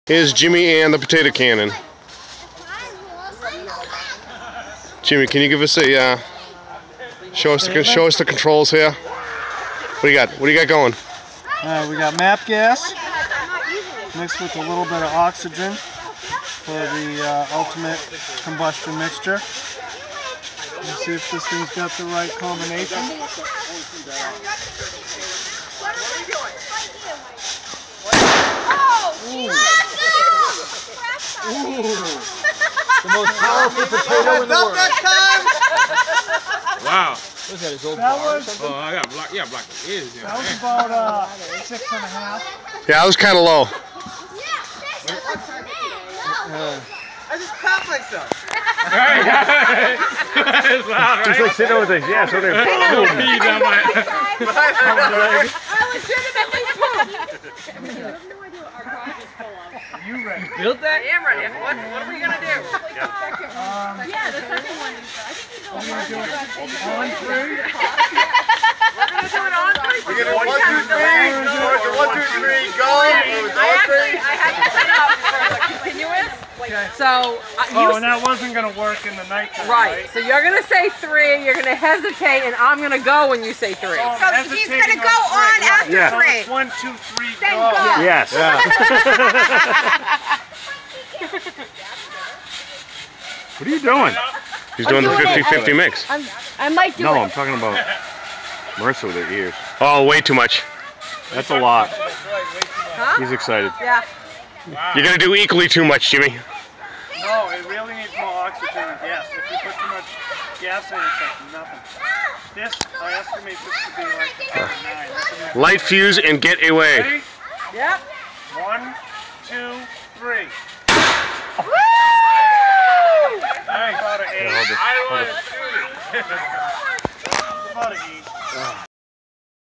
Here's Jimmy and the potato cannon. Jimmy, can you give us a show us the controls here? What do you got? What do you got going? We got MAP gas mixed with a little bit of oxygen for the ultimate combustion mixture. Let's see if this thing's got the right combination. The most powerful potato in the world. Wow. What's that, his old That Oh, was, I got blocked. Yeah, blocked the ears. that was about 6.5. Yeah, that was kind of low. I just popped myself. It's loud, right? Just like sitting over there, yeah, so they're Little pee down my I legitimately You ready? built that? I am ready. What are we gonna do? Yeah, the second one is. I think we go We're gonna do it on on three. We're gonna do it on three. We're gonna 1, 2, 3. Georgia, 1, 2, 3, go. I had to set up for the continuous. So Oh, and that wasn't gonna work in the nighttime, right. So you're gonna say 3. You're gonna hesitate, and I'm gonna go when you say 3. So he's gonna go on after Yeah. 3. 1, 2, 3, Then go. go. Yes. What are you doing? He's doing the 50-50 mix. I might do No, it. I'm talking about Marissa with her ears. Oh, way too much. That's a lot. Huh? He's excited. Yeah. You're gonna do equally too much, Jimmy. No, it really needs more oxygen than gas. If you put too much gas in it, it's like nothing. This, I estimate this to be like about 9. Light fuse and get away. Ready? Yep. 1, 2, 3. Woo! About an 8. Hold it. I don't want to shoot it. About an 8.